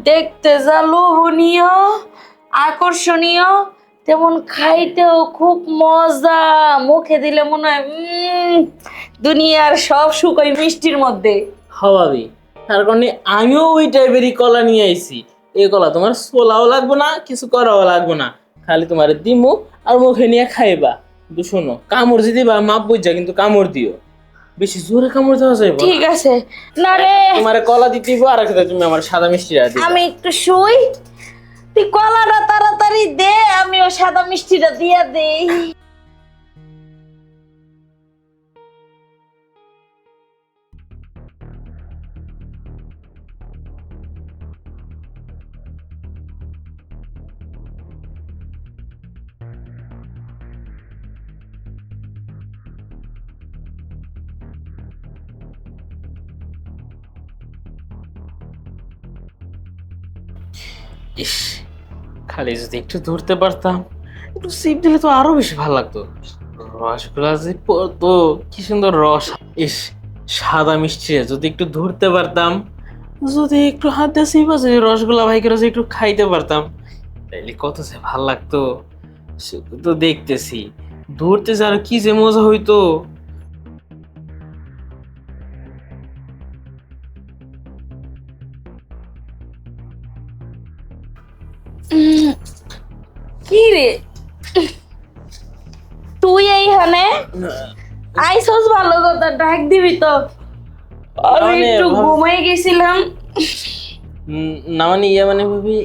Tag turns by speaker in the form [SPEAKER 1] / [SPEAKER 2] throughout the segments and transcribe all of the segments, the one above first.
[SPEAKER 1] দেখতে যা লোভনীয় আকর্ষণীয়, তেমন খাইতেও খুব মজা। মুখে দিলে মনে হয় দুনিয়ার সব সুখ ওই মিষ্টির মধ্যে।
[SPEAKER 2] হবাবি তার কারণে আমিও ওই টাইপেরই কলা নিয়ে আইছি। এই কলা তোমার ছোলাও লাগবে না, কিছু করাও লাগবে না, খালি তোমার দিমু আর মুখে নিয়ে খাইবা। কিন্তু শোনো, কামড় যদি দিবা মাপ বুঝা কিন্তু কামড় দিও, বেশি জোরে কামড় দেওয়া যাবে
[SPEAKER 1] ঠিক আছে। না রে,
[SPEAKER 2] তোমার কলা দিতে দিব আর একটা তুমি আমার সাদা মিষ্টিটা দিবা।
[SPEAKER 1] আমি একটু শুই, তুই কলাটা তাড়াতাড়ি দে, আমি ও সাদা মিষ্টিটা দিয়া দেই।
[SPEAKER 2] ইস, খালি যদি একটু ধরতে পারতাম, একটু সিপ দিলে তো আরো বেশি ভালো লাগতো। রসগুলা যে পড়তো, কি সুন্দর রস। ইস, সাদা মিষ্টি যদি একটু ধরতে পারতাম, যদি একটু হাত দিয়ে সিপ আছে রসগোল্লা ভাইকে রসে একটু খাইতে পারতাম, তাইলে কত যে ভাল লাগতো। শুধু তো দেখতেছি, ধরতে যে আর কি যে মজা হইতো।
[SPEAKER 1] কি রে, তুই এইখানে আইসস? ভালো কথা, ডাক দিবি তো। আমি
[SPEAKER 2] মানে
[SPEAKER 1] একটু ঘুমাই গেছিলাম।
[SPEAKER 2] না মানে মানে ভাবি,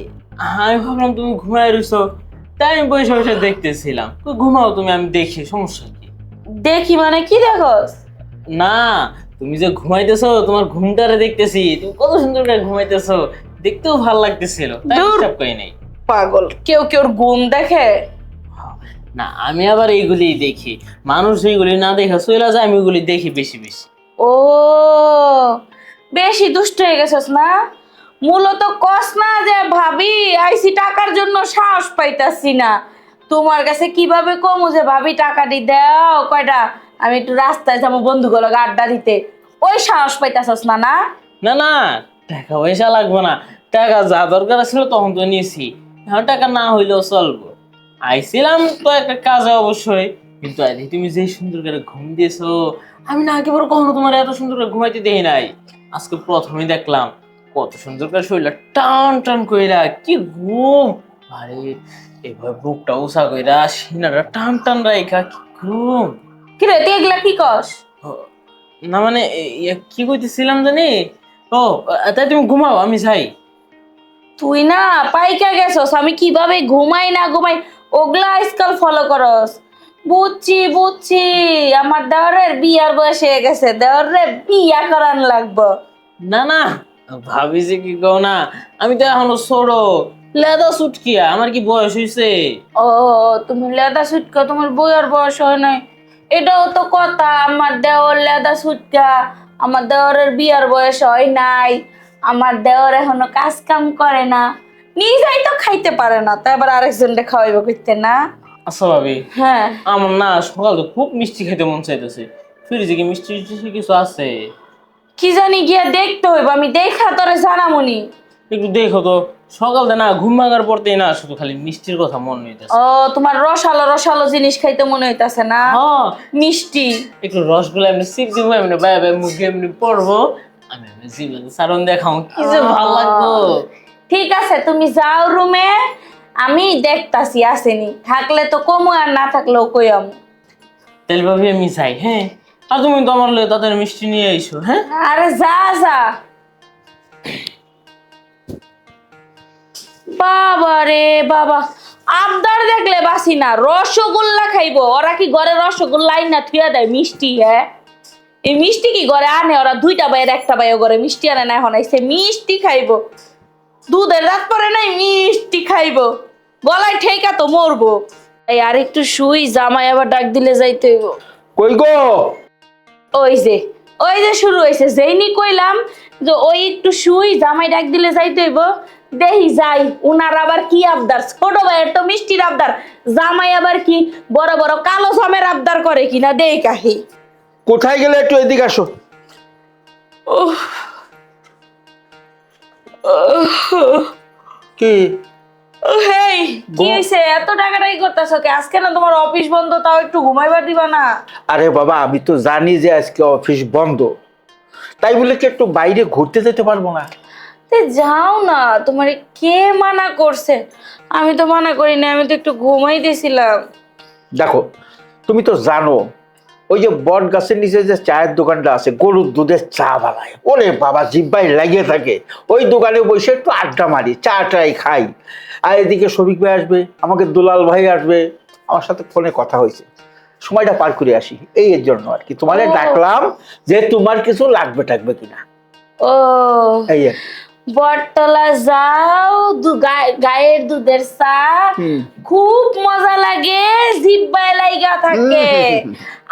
[SPEAKER 2] আমি ভাবলাম তুমি ঘুমায় রইছো, তাই আমি বসে বসে দেখতেছিলাম। তো ঘুমাও তুমি, আমি দেখি, সমস্যা কি?
[SPEAKER 1] দেখি মানে কি দেখস?
[SPEAKER 2] না, তুমি যে ঘুমাইতেছো তোমার ঘুমটারে দেখতেছি, তুমি কত সুন্দর করে ঘুমাইতেছো, দেখতেও ভালো লাগতেছিল, তাই
[SPEAKER 1] দূর।
[SPEAKER 2] ডিস্টার্ব করি নাই।
[SPEAKER 1] পাগল, কেউ কেউ ঘুম দেখে?
[SPEAKER 2] না, আমি আবার এইগুলি দেখি, মানুষ এইগুলি না দেখা চলে যায়, আমি ওইগুলি দেখি বেশি বেশি।
[SPEAKER 1] ও, বেশি দুষ্ট হয়ে গেছস না? মূলত কস না যে ভাবি আইসি টাকার জন্য, সাহস পাইতাছি না। তোমার কাছে কিভাবে কমু যে ভাবি টাকাটি দাও কয়টা, আমি একটু রাস্তায় যাবো বন্ধুগুলো আড্ডা দিতে, ওই সাহস পাইতাছস না? না
[SPEAKER 2] না না, টাকা পয়সা লাগবে না, টাকা যা দরকার ছিল তখন তো নিয়েছি, এখন টাকা না হইলেও চলবো। আইছিলাম তো একটা কাজে অবশ্যই, কিন্তু আজকে তুমি যে সুন্দর করে ঘুম দিয়েছো, আমি না একেবারে কখনো তোমার এত সুন্দর করে ঘুমাইতে দেখি নাই। আজকে প্রথমেই দেখলাম কত সুন্দর করে শরীরটা টান টান কইরা, কি ঘুম! আরে এবার বুকটা উষা কইরা, সিনাটা টান টান রাইখা, কি ঘুম!
[SPEAKER 1] কি রে, তুই এগুলা কি কস?
[SPEAKER 2] ও, না মানে কি কইতেছিলাম জানি। ও, তাই তুমি ঘুমাও, আমি যাই।
[SPEAKER 1] তুই না পাইকা গেছস, আমি কিভাবে ঘুমাই না ঘুমাই ওগুলা আজকাল ফলো করস। বুঝছি বুঝছি, আমার দেওরের বিয়ার বয়স হয়ে গেছে, দেওরে বিয়া করান লাগবো।
[SPEAKER 2] না না, ভাবি যে কি কও না, আমি তো এখনো ছোট, লেদা সুটকিয়া, আমার কি বয়স হইছে?
[SPEAKER 1] ও, তুমি লেদা সুটকা, তোমার বইয়ের বয়স হয় নাই, এটাও তো কথা। আমার দেওর লেদা সুটকা, আমার দেওরের বিয়ার বয়স হয় নাই, আমার দেওর এখনো কাজ কাম করে না, নিজেই তো খাইতে পারে না, তাই আবার আরেকজনকে খাওয়াইব করতে না?
[SPEAKER 2] আচ্ছা ভাবি,
[SPEAKER 1] হ্যাঁ,
[SPEAKER 2] আমার না সকাল তো খুব মিষ্টি খেতে মন চাইতেছে, ফ্রিজে কি মিষ্টি টিষ্টি কিছু আছে?
[SPEAKER 1] কি জানি, গিয়া দেখতে হইব, আমি দেখা তোরে জানামুনি।
[SPEAKER 2] একটু দেখো তো, সকালতে না ঘুম ভাঙার পরতেই না শুধু খালি মিষ্টির কথা মন হইতেছে।
[SPEAKER 1] ও, তোমার রসালো রসালো জিনিস খাইতে মনে হইতাছে না?
[SPEAKER 2] হ্যাঁ,
[SPEAKER 1] মিষ্টি।
[SPEAKER 2] একটু রসগুলো এমনি সিপ দিব, এমনি বাই বাই মুখে এমনি পড়বো, আমি এমনি জীবনে সারণ দেখাও, কি যে ভালো লাগতো।
[SPEAKER 1] ঠিক আছে, তুমি যাও রুমে, আমি দেখতাছি আসেনি, থাকলে তো কমু আর না থাকলেও কইম।
[SPEAKER 2] তেল ভাবি আমি যাই, হ্যাঁ? আর তুমি তো আমার লগে তাদের মিষ্টি নিয়ে আইসো, হ্যাঁ?
[SPEAKER 1] আরে যা যা। বাবা রে বাবা, আবদার দেখলে বাসি না, রসগোল্লা খাইবো। ওরা কি ঘরে রসগোল্লা আইনা থুয়া দেয় মিষ্টি? হ্যাঁ, এই মিষ্টি কি ঘরে আনে? ওরা দুইটা বাইয়ের একটা বাইও ঘরে মিষ্টি আনে না, এখন আইসে মিষ্টি খাইবো। দুধের রাত পরে নাই, মিষ্টি খাইবো, গলায় ঠেকা তো মরবো। এই আর একটু শুই, জামাই আবার ডাক দিলে যাইতে হইব।
[SPEAKER 3] কই গো?
[SPEAKER 1] ওই যে, ওই যে শুরু হয়েছে, যেইনি কইলাম যে ওই একটু শুই, জামাই ডাক দিলে যাইতে হইব, দেহি যাই। উনার আবার কি আবদার, ছোট ভাইয়ের তো মিষ্টির আবদার, জামাই আবার কি বড় বড় কালো জামের আবদার করে কিনা দেই কাহি।
[SPEAKER 3] কোথায় গেলে একটু এদিকে আসো। কি
[SPEAKER 1] হেই কি হইছে এত টাকাটাই করতেছো কে? আজকে না তোমার অফিস বন্ধ, তাও একটু ঘুমাইবার দিবা না?
[SPEAKER 3] আরে বাবা, আমি তো জানি যে আজকে অফিস বন্ধ, তাই বলে কি একটু বাইরে ঘুরতে যেতে পারবো না?
[SPEAKER 1] তে যাও না, তোমার কে মানা করছে? আমি তো মানা করি না, আমি তো একটু ঘুমাইতেছিলাম।
[SPEAKER 3] দেখো, তুমি তো জানো ওই যে বট গাছের নিচে যে চায়ের দোকানটা আছে, গরুর দুধের চা বানায়, ওরে বাবা জিব্বাই লাগিয়ে থাকে। ওই দোকানে বসে একটু আড্ডা মারি, চা টাই খাই। আর এদিকে শফিক ভাই আসবে, আমাকে দুলাল ভাই আসবে, আমার সাথে ফোনে কথা হয়েছে, সময়টা পার করে আসি, এই এর জন্য আর কি তোমারে
[SPEAKER 1] ও।
[SPEAKER 3] ডাকলাম যে তোমার কিছু লাগবে টাকবে কিনা,
[SPEAKER 1] ও,
[SPEAKER 3] এই আর কি।
[SPEAKER 1] বটতলা যাও, গায়ের দুধের চা
[SPEAKER 3] হুম।
[SPEAKER 1] খুব মজা লাগে, জিব্বায় লাইগা থাকে।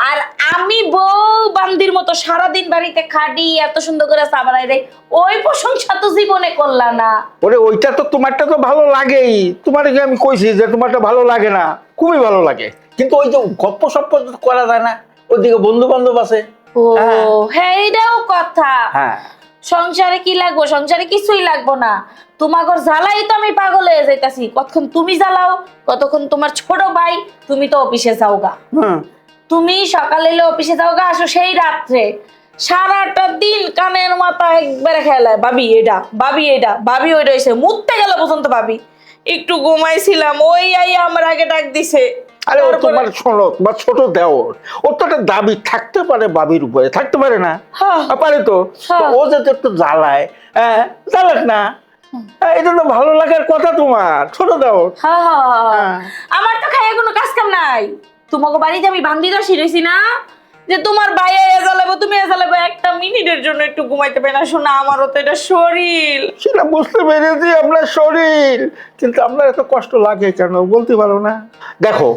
[SPEAKER 1] আর আমি বউ বান্দির মতো সারাদিন বাড়িতে খাটি, এত সুন্দর করে চা বানাই দেয়, ওই প্রশংসা তো জীবনে করলা না।
[SPEAKER 3] ওরে ওইটা তো তোমারটা তো ভালো লাগেই, তোমার কি আমি কইছি যে তোমারটা ভালো লাগে না? খুবই ভালো লাগে, কিন্তু ওই যে গপ্প সপ্প করা যায় না, ওইদিকে বন্ধু বান্ধব আছে।
[SPEAKER 1] ও
[SPEAKER 3] হ্যাঁ।
[SPEAKER 1] হ্যাঁ, এইটাও কথা।
[SPEAKER 3] হ্যাঁ,
[SPEAKER 1] সংসারে কি লাগবো? সংসারে কিছুই লাগবো না। তোমাগর জ্বালাই তো আমি পাগল হয়ে যাইতাছি। কতক্ষণ তুমি জ্বালাও, কতক্ষণ তোমার ছোট ভাই। তুমি তো অফিসে যাওগা,
[SPEAKER 3] হুম।
[SPEAKER 1] তুমি সকালে এলে অফিসে যাওগা, আসো সেই রাত্রে। সারাটা দিন কানের মাথা একবারে খেলায়, ভাবি এটা, ভাবি এটা, ভাবি ওইটা হয়েছে, মুততে গেল পর্যন্ত ভাবি। একটু ঘুমাইছিলাম, ওই আই আমার আগে ডাক দিছে।
[SPEAKER 3] আরে ও
[SPEAKER 1] তারপরে-
[SPEAKER 3] তোমার শোনো, তোমার ছোট দেওর, ওর তো একটা দাবি থাকতে পারে, বাবির উপরে থাকতে পারে না?
[SPEAKER 1] হ্যাঁ।
[SPEAKER 3] পারে তো।
[SPEAKER 1] হ্যাঁ।
[SPEAKER 3] তো ও যাতে একটু জ্বালায়, হ্যাঁ জ্বালাক না। এটা তো ভালো লাগার কথা, তোমার ছোট দেওর।
[SPEAKER 1] হ্যাঁ হ্যাঁ, হ্যাঁ।
[SPEAKER 3] হ্যাঁ।
[SPEAKER 1] আমার তো খাইয়া কোনো কাজ কাম নাই। তোমাকে বাড়িতে আমি বান্দি দশি রয়েছি না, যে তোমার বাইরে জ্বালাবো, তুমি জ্বালাবো, একটা মিনিটের জন্য একটু ঘুমাইতে পারি না? শোনা, আমারও তো এটা শরীর।
[SPEAKER 3] সেটা বুঝতে পেরেছি, আপনার শরীর, কিন্তু আপনার এত কষ্ট লাগে কেন বলতে পারো না? দেখো,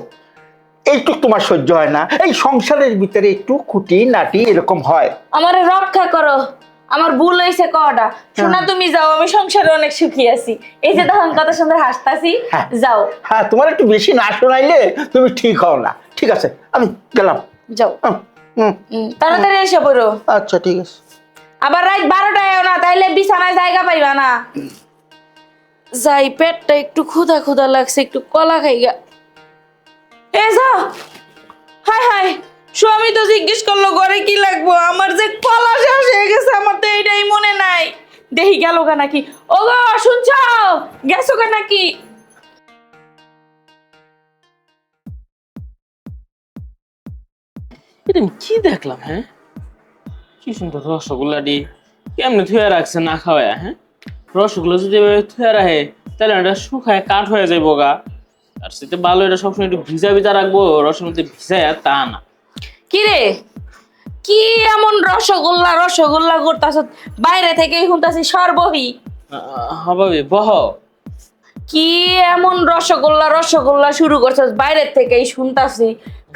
[SPEAKER 3] এইটুক তোমার সহ্য হয় না, এই সংসারের ভিতরে একটু খুঁটি নাটি এরকম হয়।
[SPEAKER 1] আমারে রক্ষা করো, আমার ভুল হয়েছে কটা। শোনা, তুমি যাও, আমি সংসারে অনেক সুখী আছি। এই যে তখন কত সুন্দর হাসতাছি।
[SPEAKER 3] হ্যাঁ।
[SPEAKER 1] যাও
[SPEAKER 3] হ্যাঁ, তোমার একটু বেশি না শোনাইলে তুমি ঠিক হও না। ঠিক আছে, আমি গেলাম।
[SPEAKER 1] যাও।
[SPEAKER 3] হুম, হুম,
[SPEAKER 1] তাড়াতাড়ি এসে পড়ো।
[SPEAKER 3] আচ্ছা ঠিক আছে।
[SPEAKER 1] আবার রাত 12টায় না, তাইলে বিছানায় জায়গা পাইবা না। যাই, পেটটা একটু ক্ষুধা ক্ষুধা লাগছে, একটু কলা খাইগা। এ যা, হাই হাই, স্বামী তো জিজ্ঞেস করলো ঘরে কি লাগবো, আমার যে কলা শেষ হয়ে গেছে, আমার তো এটাই মনে নাই। দেহি গেল গা নাকি? ও গো, শুনছো? গেছো গা নাকি?
[SPEAKER 2] এটা আমি কি দেখলাম? হ্যাঁ, কি সুন্দর রসগোল্লা দি কেমনে থুয়ে রাখছে না খাওয়া। হ্যাঁ, রসগোল্লা যদি এভাবে থুয়ে রাখে তাহলে এটা শুকায় কাঠ হয়ে যাইব গা। আর সেটা ভালো, এটা সবসময় একটু ভিজা ভিজা রাখবো, রসের মধ্যে ভিজায় তা না।
[SPEAKER 1] কি রে, কি এমন রসগোল্লা রসগোল্লা করতাছ? বাইরে থেকেই শুনতাছি সর্বহি।
[SPEAKER 2] হবে বহ।
[SPEAKER 1] কি এমন রসগোল্লা রসগোল্লা শুরু করছিস? বাইরের থেকেই শুনতাছি।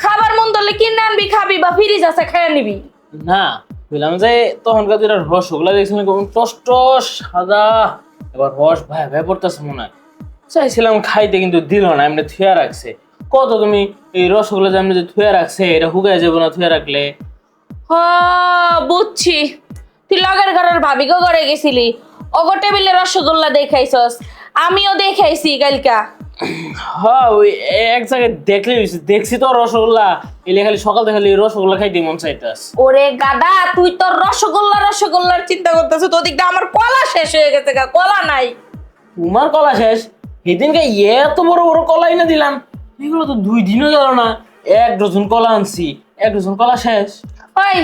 [SPEAKER 1] খাবার মন ধরলে কিনে আনবি, খাবি, বা ফ্রিজ আছে খাইয়া নিবি।
[SPEAKER 2] না, বললাম যে তখনকার যেটা রসগোল্লা দেখছিলাম কেমন টস সাদা, এবার রস ভাই ভাই পড়তেছে মনে হয়। চাইছিলাম খাইতে কিন্তু দিল না, এমনি থুয়া রাখছে। কত তুমি এই রসগোল্লা যেমনি যে থুয়া রাখছে, এটা হুগায় যাবো না থুয়া রাখলে?
[SPEAKER 1] হ, বুঝছি। তুই লগের ঘরের ভাবিকে ঘরে গেছিলি, অগো টেবিলে রসগোল্লা দেখাইছস, আমিও দেখাইছি কালকা।
[SPEAKER 2] হ্যাঁ, ওই এক জায়গায় দেখছি তো রসগোল্লা, এলে খালি সকাল থেকে খালি রসগোল্লা খাইতে মন চাইতাস।
[SPEAKER 1] ওরে গাদা, তুই তোর রসগোল্লা রসগোল্লার চিন্তা করতেছিস, তো দিকটা আমার কলা শেষ হয়ে গেছে গা, কলা নাই।
[SPEAKER 2] তোমার কলা শেষ? সেদিনকে এত বড় বড় কলা এনে দিলাম, এগুলো তো 2 দিনও গেল না। 1 ডজন কলা আনছি, 1 ডজন কলা শেষ।
[SPEAKER 1] ওই,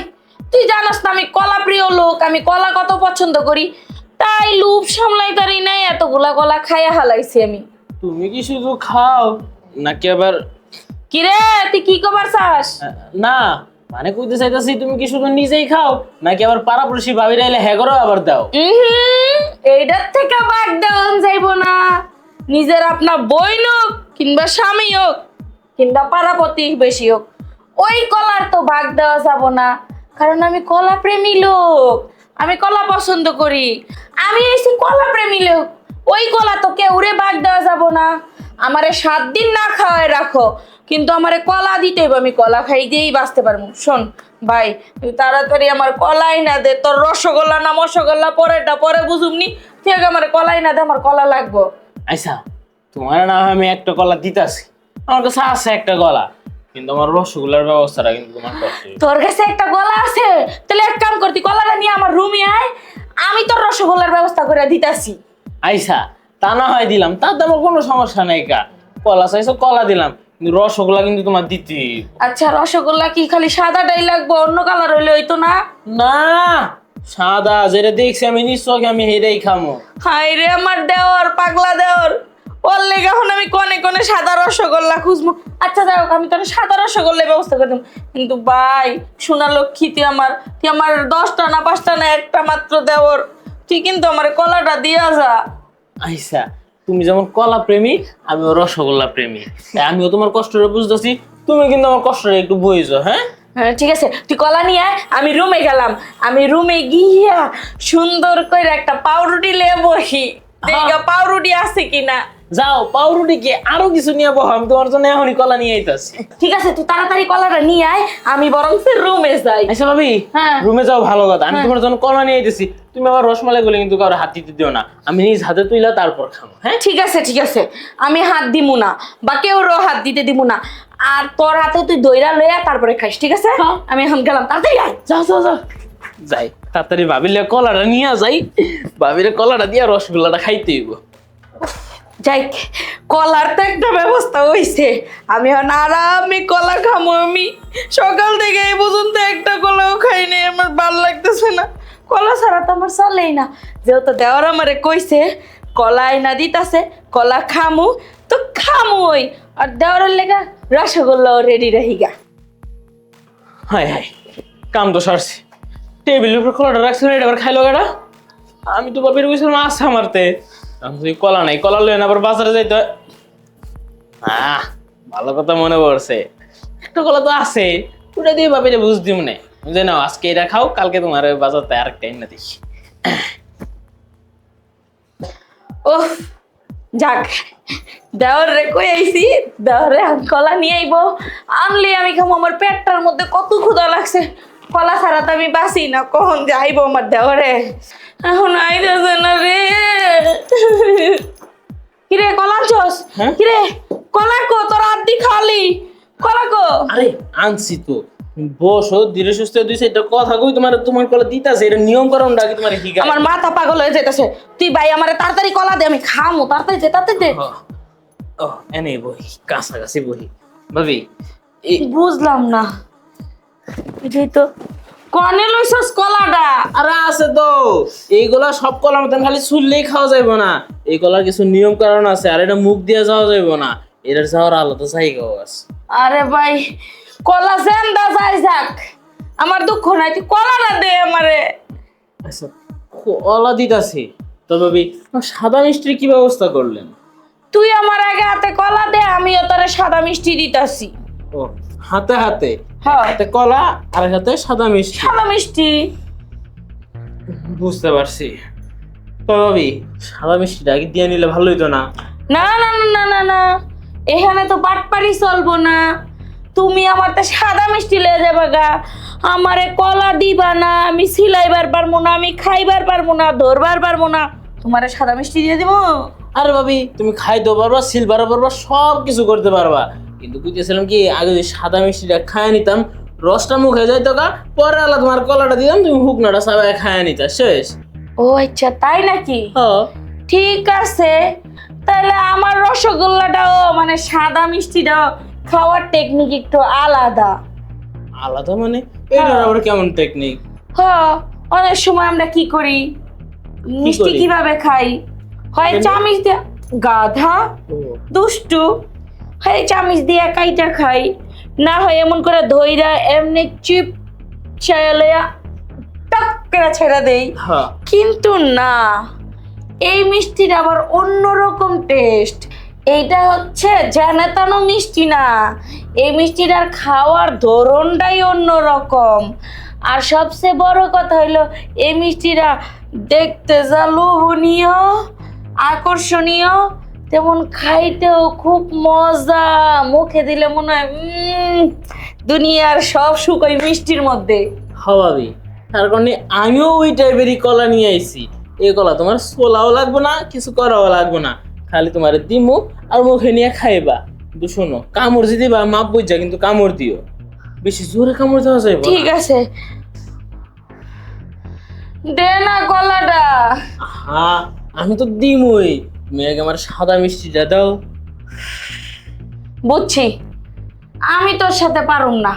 [SPEAKER 1] তুই জানাস না আমি কলা প্রিয় লোক, আমি কলা কত পছন্দ করি, তাই লুপ সামলাই পারি নাই, এতগুলা কলা খাইয়া হালাইছি আমি।
[SPEAKER 2] তুমি কি শুধু খাও নাকি আবার?
[SPEAKER 1] কিরে, তুই কি কবার চাস?
[SPEAKER 2] না, মানে কইতে চাইতাছি তুমি কি শুধু নিজেই খাও নাকি আবার পাড়াপড়শি ভাবি রাইলে হ্যাগরও আবার দাও?
[SPEAKER 1] এইটার থেকে বাদ দেওয়ান যাইব না। নিজের আপনার বই হোক, কিংবা স্বামী হোক, কিংবা পাড়া প্রতিবেশী হোক, ওই কলার তো ভাগ দেওয়া যাব না। কারণ আমি কলা প্রেমী লোক, আমি কলা পছন্দ করি, আমি এসে কলা প্রেমী লোক। ওই কলা তো কেউরে ভাগ দেওয়া যাব না। আমারে 7 দিন না খাওয়ায় রাখো, কিন্তু আমারে কলা দিতে হবে, আমি কলা খাই দিয়েই বাঁচতে পারবো। শোন ভাই, তুই তাড়াতাড়ি আমার কলাই না দে, তোর রসগোল্লা না মসগোল্লা পরেটা পরে বুঝুমনি, তুই আগে আমার কলাই না দে, আমার কলা লাগবো।
[SPEAKER 2] আচ্ছা তোমার না হয় আমি একটা কলা দিতাছি, আমার কাছে আছে একটা কলা, কিন্তু আমার রসগোল্লার ব্যবস্থাটা কিন্তু তোমার করতে হবে।
[SPEAKER 1] তোর কাছে একটা কলা আছে, তাহলে এক কাম করতি, কলাটা নিয়ে আমার রুমে আয়, আমি তোর রসগোল্লার ব্যবস্থা করে দিতাছি।
[SPEAKER 2] আইসা তা না হয় দিলাম, তাতে আমার কোনো সমস্যা নাই কা, কলা চাইছো কলা দিলাম, কিন্তু রসগোল্লা কিন্তু তোমার দিতে হইব।
[SPEAKER 1] আচ্ছা রসগোল্লা কি খালি সাদাটাই লাগবো, অন্য কালার হইলে হইতো না?
[SPEAKER 2] না সাদা যেটা দেখছি আমি নিশ্চয় আমি হেরেই খামো।
[SPEAKER 1] হাই রে আমার দেওর, পাগলা দেওর, ওর লেগে এখন আমি কোনে কোনে সাদা রসগোল্লা খুঁজবো। আচ্ছা যাই হোক, আমি তোর সাদা রসগোল্লার ব্যবস্থা করে দেবো, কিন্তু ভাই সোনা লক্ষ্মী, তুই আমার 10টা না 5টা না একটা মাত্র দেওর, তুই কিন্তু আমার কলাটা দিয়া যা।
[SPEAKER 2] আইসা তুমি যেমন কলা প্রেমী আমিও রসগোল্লা প্রেমী, তাই আমিও তোমার কষ্টটা বুঝতেছি, তুমি কিন্তু আমার কষ্টটা একটু বুঝছো। হ্যাঁ
[SPEAKER 1] হ্যাঁ ঠিক আছে, তুই কলা নিয়ে আয়, আমি রুমে গেলাম, আমি রুমে গিয়া সুন্দর করে একটা পাউরুটি লিয়ে বসি, দেখা পাউরুটি আছে কিনা।
[SPEAKER 2] যাও পাউরুটি কি আরো কিছু নিয়ে বহ, আমি তোমার জন্য এখনই কলা নিয়ে আইতাছি।
[SPEAKER 1] ঠিক আছে, তুই তাড়াতাড়ি কলাটা নিয়ে আয়, আমি বরং রুমে যাই।
[SPEAKER 2] আচ্ছা ভাবি,
[SPEAKER 1] হ্যাঁ।
[SPEAKER 2] রুমে যাও ভালো কথা, আমি তোমার জন্য কলা নিয়ে আইতেছি, তুমি আবার রসমালাই গুলো কিন্তু কারো হাত দিতে দিও না, আমি নিজ হাতে তুইলা তারপর খাবো। হ্যাঁ
[SPEAKER 1] ঠিক আছে ঠিক আছে, আমি হাত দিমু না, বা কেউরও হাত দিতে দিমু না, আর তোর হাতে তুই দইরা লইয়া তারপরে খাইস, ঠিক আছে? আমি এখন গেলাম, তাড়াতাড়ি আয়।
[SPEAKER 2] যাও যাও যাও যাই তাড়াতাড়ি ভাবিলে কলাটা নিয়ে যাই, ভাবিলে কলাটা দিয়ে রসগোল্লাটা খাইতে হইব।
[SPEAKER 1] যাই, কলার তো একটা ব্যবস্থা হইছে, আমি এখন আরামে কলা খামো। আমি সকাল থেকে এই পর্যন্ত একটা কলাও খাইনি, আমার ভালো লাগতেছে না, কলা ছাড়া তো আমার চলেই না। যেহেতু দেওয়ার আমারে কইছে কলা আইনা দিতাছে, কলা খামু তো খামুই, আর দেওয়ারের লেগা রসগোল্লাও রেডি রহিগা।
[SPEAKER 2] হাই হাই কাম তো সারছি, টেবিলের উপর কলাটা রাখছিল, এটা আবার খাইলো গাড়া। আমি তো বাবির কইছিলাম আশা মারতে, আমি তুই কলা নাই, কলা লইন আবার বাজারে যাইতে হয়। ভালো কথা মনে পড়ছে, একটা কলা তো আছে, ওটা দিয়ে বাবিরে বুঝ দিম না, বুঝে নাও আজকে এটা খাও, কালকে তোমার বাজারতে আরেকটা এনে দিই।
[SPEAKER 1] ওহ যাক, দেওয়ার রে কই আইছি, দেওয়ারে কলা নিয়ে আইবো, আনলে আমি খামো, আমার পেটটার মধ্যে কত ক্ষুধা লাগছে, কলা ছাড়া তো আমি বাঁচি না, কখন যে আইবো আমার দেওয়ারে, এখন আইতেছে না রে। কিরে কলা আনছস?
[SPEAKER 2] হ্যাঁ?
[SPEAKER 1] কিরে কলা কো, তোর আদি খালি কলা কো?
[SPEAKER 2] আরে আনছি তো, বসো ধীরে সুস্থে, দুই সাইডটা কথা কই, তোমার কলা দিতাছে, এটা নিয়ম কারণটা কি তোমার কি
[SPEAKER 1] আমার মাথা পাগল হয়ে যাইতেছে, তুই ভাই আমারে তাড়াতাড়ি কলা দে, আমি খামু, তাড়াতাড়ি দে, তাড়াতাড়ি দে।
[SPEAKER 2] ও এনে বহি, কাছাকাছি বহি ভাবি।
[SPEAKER 1] বুঝলাম না, এটাই তো কনে লইছস কলাটা?
[SPEAKER 2] আরে আছে তো, এইগুলা সব কলার মতন খালি ছুললেই খাওয়া যাইব না, এই কলার কিছু নিয়ম কারণ আছে, আর এটা মুখ দিয়ে যাওয়া যাইব না, এটার যাওয়ার আলাদা জায়গাও আছে।
[SPEAKER 1] আরে ভাই কলা জেন্দা যাই যাক, আমার দুঃখ নাই, তুই কলাটা দে আমারে।
[SPEAKER 2] আচ্ছা কলা দিতাছি তো ভাবি, সাদা মিষ্টির কি ব্যবস্থা করলেন?
[SPEAKER 1] তুই আমার আগে হাতে কলা দে, আমিও তোরে সাদা মিষ্টি দিতাছি।
[SPEAKER 2] ও হাতে হাতে,
[SPEAKER 1] হ্যাঁ
[SPEAKER 2] হাতে কলা আর হাতে সাদা মিষ্টি,
[SPEAKER 1] সাদা মিষ্টি।
[SPEAKER 2] বুঝতে পারছি। তো ভাবি সাদা মিষ্টিটা আগে দিয়ে নিলে ভালো হইতো না?
[SPEAKER 1] না না না না না না, এখানে তো বাটপারি চলবো না, তুমি আমার তো সাদা মিষ্টি লয়ে যাবা গা, আমারে কলা দিবা না, আমি সিলাইবার পারবো না, আমি খাইবার পারবো না, ধরবার পারবো না, তোমারে সাদা মিষ্টি দিয়ে দিব?
[SPEAKER 2] আরে ভাবি তুমি খাইতেও পারবা, সিলভারও পারবা, সব কিছু করতে পারবা, কিন্তু বুঝতেছিলাম কি আগে যদি সাদা মিষ্টিটা খায় নিতাম, রসটা মুখে যাইতো গা, পরে আলা তোমার কলাটা দিতাম, তুমি হুকনাটা সবাই খায় নিতা, শেষ।
[SPEAKER 1] ও আচ্ছা তাই নাকি?
[SPEAKER 2] হ্যাঁ
[SPEAKER 1] ঠিক আছে, তাহলে আমার রসগোল্লাটাও মানে সাদা মিষ্টিটাও খাওয়ার টেকনিক একটু আলাদা।
[SPEAKER 2] আলাদা মানে এটার আবার কেমন টেকনিক?
[SPEAKER 1] হ্যাঁ, অনেক সময় আমরা কি করি, মিষ্টি
[SPEAKER 2] করি?
[SPEAKER 1] কিভাবে খাই, হয়
[SPEAKER 2] কেন?
[SPEAKER 1] চামিচ দিয়ে, গাধা দুষ্টু, হয় চামিচ দিয়ে কাইটা খাই, না হয় এমন করে ধইরা এমনি চিপ চাইয়া টক করে ছেড়ে দেই,
[SPEAKER 2] হ্যাঁ
[SPEAKER 1] কিন্তু না, এই মিষ্টিটা আবার অন্যরকম টেস্ট। এইটা হচ্ছে জানাতানো মিষ্টি না, এই মিষ্টিটার খাওয়ার ধরনটাই অন্যরকম, আর সবচেয়ে বড় কথা হইলো এই মিষ্টিটা দেখতে যা লোভনীয় আকর্ষণীয়, তেমন খাইতেও খুব মজা, মুখে দিলে মনে হয় দুনিয়ার সব সুখ ওই মিষ্টির মধ্যে।
[SPEAKER 2] হ্যাঁ ভাবি, তার কারণে আমিও ওই টাইপেরই কলা নিয়ে আইছি, এই কলা তোমার ছোলাও লাগবে না, কিছু করাও লাগবে না, খালি তোমার দিমু আর মুখে নিয়ে খাইবা। কিন্তু শোনো, কামড় যদি দিবা মাপ বুঝা, কিন্তু কামড় দিও, বেশি জোরে কামড় দেওয়া যাবে না।
[SPEAKER 1] ঠিক আছে, দে না কলাটা।
[SPEAKER 2] হ্যাঁ আমি তো দিমই, তুমি আগে আমার সাদা মিষ্টিটা দাও।
[SPEAKER 1] বুঝছি, আমি তোর সাথে পারুম না।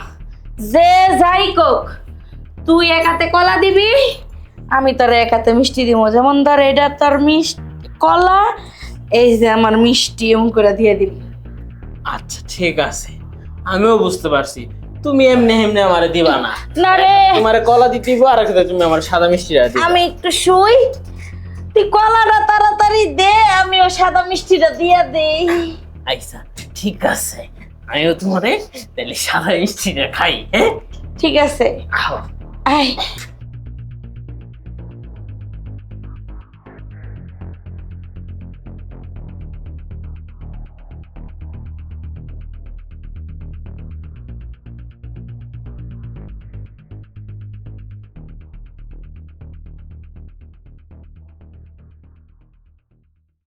[SPEAKER 1] যে যাই কোক, তুই এক হাতে কলা দিবি, আমি তোর এক হাতে মিষ্টি দিব। যেমন ধর এটা তোর মিষ্টি কলা, এই যে আমার মিষ্টি, এমন করে দিয়ে দিবি।
[SPEAKER 2] আচ্ছা ঠিক আছে, আমিও বুঝতে পারছি তুমি এমনি এমনি আমারে দিবা না।
[SPEAKER 1] না রে,
[SPEAKER 2] তোমারে কলা দিতে দিব, আর একটা তুমি আমার সাদা মিষ্টিটা দিবা।
[SPEAKER 1] আমি একটু শুই, তুই কলাটা তাড়াতাড়ি দে, আমি ও সাদা মিষ্টিটা দিয়ে দেই।
[SPEAKER 2] আচ্ছা ঠিক আছে, আমিও তোমারে তাহলে সাদা মিষ্টিটা খাই। হ্যাঁ
[SPEAKER 1] ঠিক আছে,
[SPEAKER 2] খাও।
[SPEAKER 1] আয়।